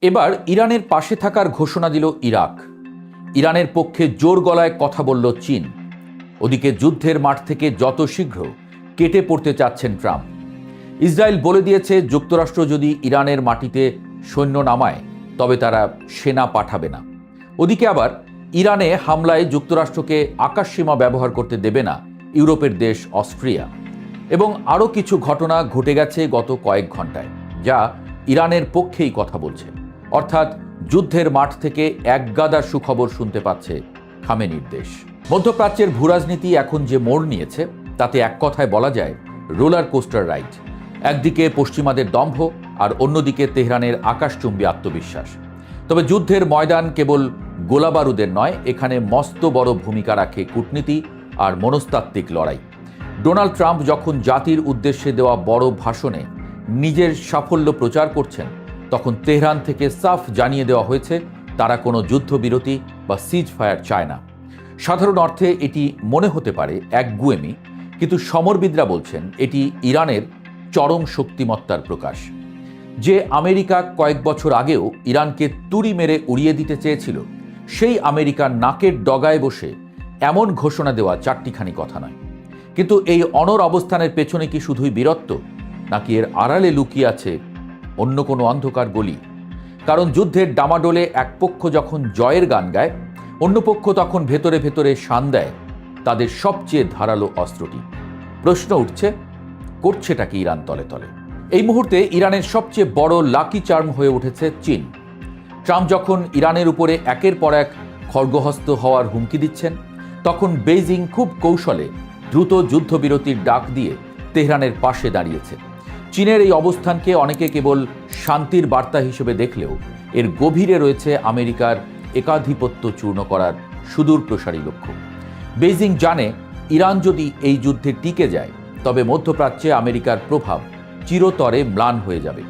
এবার ইরানের পাশে থাকার ঘোষণা দিল ইরাক। ইরানের পক্ষে জোর গলায় কথা বলল চীন। ওদিকে যুদ্ধের মাঠ থেকে যত শীঘ্র কেটে পড়তে চাচ্ছেন ট্রাম্প। ইসরায়েল বলে দিয়েছে যুক্তরাষ্ট্র যদি ইরানের মাটিতে সৈন্য নামায় তবে তারা সেনা পাঠাবে না। ওদিকে আবার ইরানে হামলায় যুক্তরাষ্ট্রকে আকাশসীমা ব্যবহার করতে দেবে না ইউরোপের দেশ অস্ট্রিয়া। এবং আরও কিছু ঘটনা ঘটে গেছে গত কয়েক ঘন্টায়, যা ইরানের পক্ষেই কথা বলছে। অর্থাৎ যুদ্ধের মাঠ থেকে একগাদা সুখবর শুনতে পাচ্ছে খামেনির দেশ। মধ্যপ্রাচ্যের ভূরাজনীতি এখন যে মোড় নিয়েছে তাতে এক কথায় বলা যায় রোলার কোস্টার রাইড। একদিকে পশ্চিমাদের দম্ভ আর অন্যদিকে তেহরানের আকাশচুম্বী আত্মবিশ্বাস। তবে যুদ্ধের ময়দান কেবল গোলাবারুদের নয়, এখানে মস্ত বড় ভূমিকা রাখে কূটনীতি আর মনস্তাত্ত্বিক লড়াই। ডোনাল্ড ট্রাম্প যখন জাতির উদ্দেশ্যে দেওয়া বড় ভাষণে নিজের সাফল্য প্রচার করছেন, তখন তেহরান থেকে সাফ জানিয়ে দেওয়া হয়েছে তারা কোনো যুদ্ধবিরতি বা সিজ ফায়ার চায় না। সাধারণ অর্থে এটি মনে হতে পারে একগুঁয়েমি, কিন্তু সমরবিদরা বলছেন এটি ইরানের চরম শক্তিমত্তার প্রকাশ। যে আমেরিকা কয়েক বছর আগেও ইরানকে তুড়ি মেরে উড়িয়ে দিতে চেয়েছিল, সেই আমেরিকার নাকের ডগায় বসে এমন ঘোষণা দেওয়া চারটিখানি কথা নয়। কিন্তু এই অনড় অবস্থানের পেছনে কি শুধুই বীরত্ব, নাকি এর আড়ালে লুকিয়ে আছে অন্য কোনো অন্ধকার গলি? কারণ যুদ্ধের ডামাডোলে এক পক্ষ যখন জয়ের গান গায়, অন্য পক্ষ তখন ভেতরে ভেতরে শান দেয় তাদের সবচেয়ে ধারালো অস্ত্রটি। প্রশ্ন উঠছে, করছেটা কি ইরান তলে তলে? এই মুহূর্তে ইরানের সবচেয়ে বড় লাকি চার্ম হয়ে উঠেছে চীন। ট্রাম্প যখন ইরানের উপরে একের পর এক খড়গহস্ত হওয়ার হুমকি দিচ্ছেন, তখন বেইজিং খুব কৌশলে দ্রুত যুদ্ধবিরতির ডাক দিয়ে তেহরানের পাশে দাঁড়িয়েছে। চীনের এই অবস্থানকে অনেকে কেবল শান্তির বার্তা হিসেবে দেখলেও এর গভীরে রয়েছে আমেরিকার একাধিপত্য চূর্ণ করার সুদূর প্রসারী লক্ষ্য। বেইজিং জানে ইরান যদি এই যুদ্ধে টিকে যায়, তবে মধ্যপ্রাচ্যে আমেরিকার প্রভাব চিরতরে ম্লান হয়ে যাবে,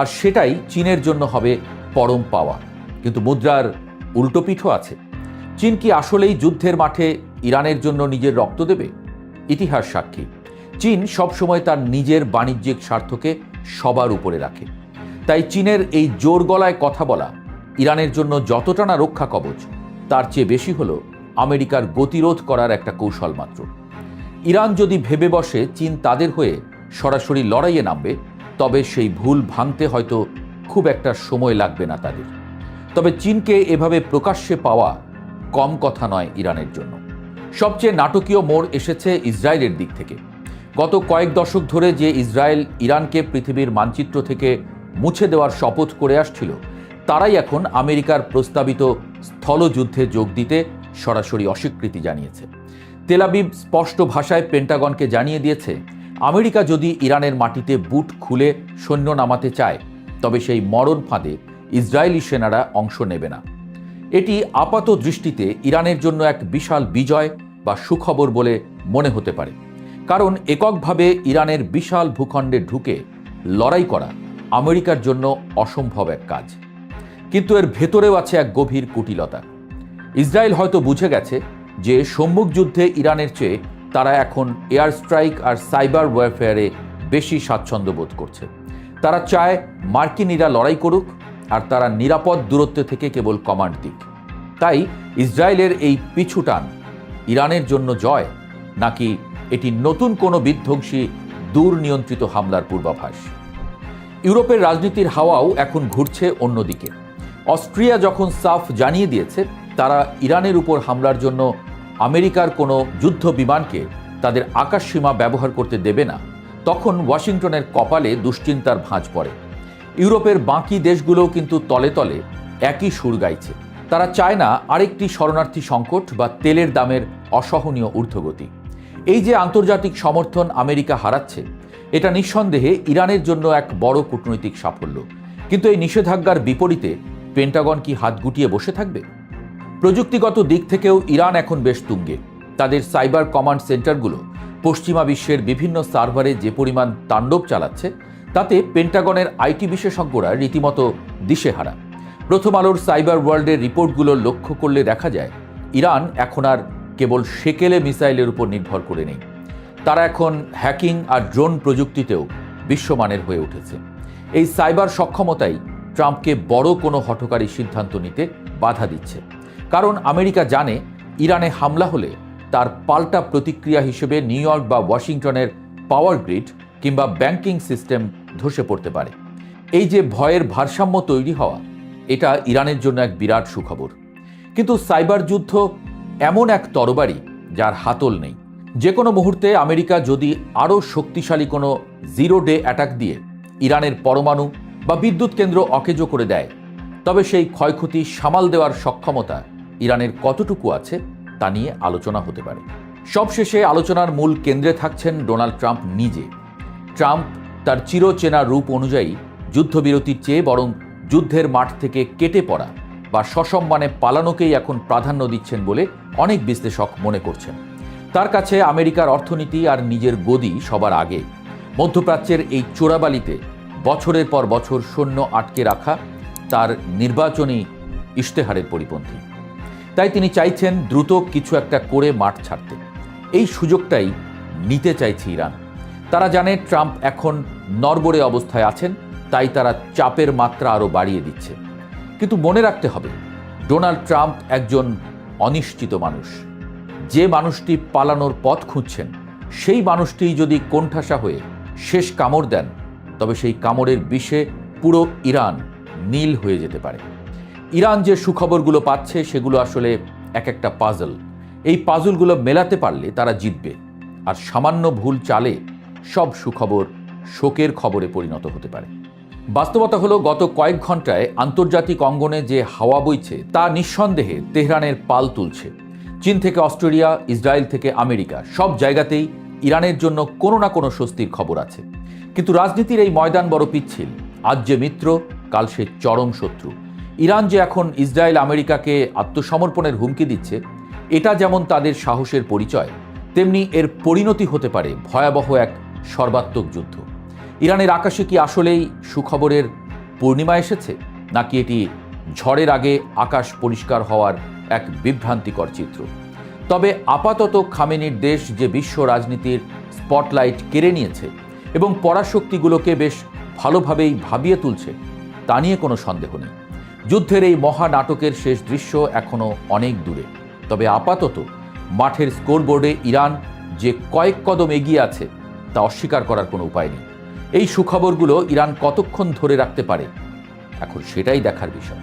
আর সেটাই চীনের জন্য হবে পরম পাওয়া। কিন্তু মুদ্রার উল্টোপিঠও আছে। চীন কি আসলেই যুদ্ধের মাঠে ইরানের জন্য নিজের রক্ত দেবে? ইতিহাস সাক্ষী, চীন সবসময় তার নিজের বাণিজ্যিক স্বার্থকে সবার উপরে রাখে। তাই চীনের এই জোর গলায় কথা বলা ইরানের জন্য যতটা না রক্ষা কবচ, তার চেয়ে বেশি হলো আমেরিকার গতিরোধ করার একটা কৌশল মাত্র। ইরান যদি ভেবে বসে চীন তাদের হয়ে সরাসরি লড়াইয়ে নামবে, তবে সেই ভুল ভাঙতে হয়তো খুব একটা সময় লাগবে না তাদের। তবে চীনকে এভাবে প্রকাশ্যে পাওয়া কম কথা নয় ইরানের জন্য। সবচেয়ে নাটকীয় মোড় এসেছে ইসরায়েলের দিক থেকে। গত কয়েক দশক ধরে যে ইসরায়েল ইরানকে পৃথিবীর মানচিত্র থেকে মুছে দেওয়ার শপথ করে আসছিল, তারাই এখন আমেরিকার প্রস্তাবিত স্থলযুদ্ধে যোগ দিতে সরাসরি অস্বীকৃতি জানিয়েছে। তেল আবিব স্পষ্ট ভাষায় পেন্টাগনকে জানিয়ে দিয়েছে, আমেরিকা যদি ইরানের মাটিতে বুট খুলে সৈন্য নামাতে চায়, তবে সেই মরণ ফাঁদে ইসরায়েলি সেনারা অংশ নেবে না। এটি আপাত দৃষ্টিতে ইরানের জন্য এক বিশাল বিজয় বা সুখবর বলে মনে হতে পারে, কারণ এককভাবে ইরানের বিশাল ভূখণ্ডে ঢুকে লড়াই করা আমেরিকার জন্য অসম্ভব এক কাজ। কিন্তু এর ভেতরেও আছে এক গভীর কুটিলতা। ইসরায়েল হয়তো বুঝে গেছে যে সম্মুখ যুদ্ধে ইরানের চেয়ে তারা এখন এয়ার স্ট্রাইক আর সাইবার ওয়ারফেয়ারে বেশি স্বাচ্ছন্দ্য বোধ করছে। তারা চায় মার্কিনীরা লড়াই করুক, আর তারা নিরাপদ দূরত্ব থেকে কেবল কমান্ড দিক। তাই ইসরায়েলের এই পিছুটান ইরানের জন্য জয়, নাকি এটি নতুন কোনো বিধ্বংসী দূরনিয়ন্ত্রিত হামলার পূর্বাভাস? ইউরোপের রাজনীতির হাওয়াও এখন ঘুরছে অন্যদিকে। অস্ট্রিয়া যখন সাফ জানিয়ে দিয়েছে তারা ইরানের উপর হামলার জন্য আমেরিকার কোনো যুদ্ধ বিমানকে তাদের আকাশসীমা ব্যবহার করতে দেবে না, তখন ওয়াশিংটনের কপালে দুশ্চিন্তার ভাঁজ পড়ে। ইউরোপের বাকি দেশগুলোও কিন্তু তলে তলে একই সুর গাইছে। তারা চায় না আরেকটি শরণার্থী সংকট বা তেলের দামের অসহনীয় ঊর্ধ্বগতি। এই যে আন্তর্জাতিক সমর্থন আমেরিকা হারাচ্ছে, এটা নিঃসন্দেহে ইরানের জন্য এক বড় কূটনৈতিক সাফল্য। কিন্তু এই নিষেধাজ্ঞার বিপরীতে পেন্টাগন কি হাত গুটিয়ে বসে থাকবে? প্রযুক্তিগত দিক থেকেও ইরান এখন বেশ তুঙ্গে। তাদের সাইবার কমান্ড সেন্টারগুলো পশ্চিমা বিশ্বের বিভিন্ন সার্ভারে যে পরিমাণ তাণ্ডব চালাচ্ছে, তাতে পেন্টাগনের আইটি বিশেষজ্ঞরা রীতিমতো দিশেহারা। প্রথম আলোর সাইবার ওয়ার্ল্ডের রিপোর্টগুলো লক্ষ্য করলে দেখা যায় ইরান এখন আর কেবল সেকেলে মিসাইলের উপর নির্ভর করে নেই। তারা এখন হ্যাকিং আর ড্রোন প্রযুক্তিতেও বিশ্বমানের হয়ে উঠেছে। এই সাইবার সক্ষমতাই ট্রাম্পকে বড় কোনো হঠকারী সিদ্ধান্ত নিতে বাধা দিচ্ছে। কারণ আমেরিকা জানে ইরানে হামলা হলে তার পাল্টা প্রতিক্রিয়া হিসেবে নিউ ইয়র্ক বা ওয়াশিংটনের পাওয়ার গ্রিড কিংবা ব্যাংকিং সিস্টেম ধসে পড়তে পারে। এই যে ভয়ের ভারসাম্য তৈরি হওয়া, এটা ইরানের জন্য এক বিরাট সুখবর। কিন্তু সাইবার যুদ্ধ এমন এক তরবারি যার হাতল নেই। যে কোনো মুহূর্তে আমেরিকা যদি আরও শক্তিশালী কোনো জিরো ডে অ্যাটাক দিয়ে ইরানের পরমাণু বা বিদ্যুৎ কেন্দ্র অকেজো করে দেয়, তবে সেই ক্ষয়ক্ষতি সামাল দেওয়ার সক্ষমতা ইরানের কতটুকু আছে তা নিয়ে আলোচনা হতে পারে। সবশেষে আলোচনার মূল কেন্দ্রে থাকছেন ডোনাল্ড ট্রাম্প নিজে। ট্রাম্প তার চিরচেনা রূপ অনুযায়ী যুদ্ধবিরতির চেয়ে বরং যুদ্ধের মাঠ থেকে কেটে পড়া বা সসম্মানে পালানোকেই এখন প্রাধান্য দিচ্ছেন বলে অনেক বিশ্লেষক মনে করছেন। তার কাছে আমেরিকার অর্থনীতি আর নিজের গদি সবার আগে। মধ্যপ্রাচ্যের এই চোরাবালিতে বছরের পর বছর সৈন্য আটকে রাখা তার নির্বাচনী ইশতেহারের পরিপন্থী। তাই তিনি চাইছেন দ্রুত কিছু একটা করে মাঠ ছাড়তে। এই সুযোগটাই নিতে চাইছে ইরান। তারা জানে ট্রাম্প এখন নড়বড়ে অবস্থায় আছেন, তাই তারা চাপের মাত্রা আরও বাড়িয়ে দিচ্ছে। কিন্তু মনে রাখতে হবে, ডোনাল্ড ট্রাম্প একজন অনিশ্চিত মানুষ। যে মানুষটি পালানোর পথ খুঁজছেন, সেই মানুষটি যদি কোণঠাসা হয়ে শেষ কামড় দেন, তবে সেই কামড়ের বিষে পুরো ইরান নীল হয়ে যেতে পারে। ইরান যে সুখবরগুলো পাচ্ছে সেগুলো আসলে এক একটা পাজল। এই পাজলগুলো মেলাতে পারলে তারা জিতবে, আর সামান্য ভুল চালে সব সুখবর শোকের খবরে পরিণত হতে পারে। বাস্তবতা হলো, গত কয়েক ঘন্টায় আন্তর্জাতিক অঙ্গনে যে হাওয়া বইছে তা নিঃসন্দেহে তেহরানের পাল তুলছে। চীন থেকে অস্ট্রেলিয়া, ইসরায়েল থেকে আমেরিকা, সব জায়গাতেই ইরানের জন্য কোনো না কোনো স্বস্তির খবর আছে। কিন্তু রাজনীতির এই ময়দান বড় পিচ্ছিল। আজ যে মিত্র, কাল সে চরম শত্রু। ইরান যে এখন ইসরায়েল আমেরিকাকে আত্মসমর্পণের হুমকি দিচ্ছে, এটা যেমন তাদের সাহসের পরিচয়, তেমনি এর পরিণতি হতে পারে ভয়াবহ এক সর্বাত্মক যুদ্ধ। ইরানের আকাশে কি আসলেই সুখবরের পূর্ণিমা এসেছে, নাকি এটি ঝড়ের আগে আকাশ পরিষ্কার হওয়ার এক বিভ্রান্তিকর চিত্র? তবে আপাতত খামেনির দেশ যে বিশ্ব রাজনীতির স্পটলাইট কেড়ে নিয়েছে এবং পরাশক্তিগুলোকে বেশ ভালোভাবেই ভাবিয়ে তুলছে, তা নিয়ে কোনো সন্দেহ নেই। যুদ্ধের এই মহানাটকের শেষ দৃশ্য এখনও অনেক দূরে। তবে আপাতত মাঠের স্কোরবোর্ডে ইরান যে কয়েক কদম এগিয়ে আছে তা অস্বীকার করার কোনো উপায় নেই। এই সুখবরগুলো ইরান কতক্ষণ ধরে রাখতে পারে, এখন সেটাই দেখার বিষয়।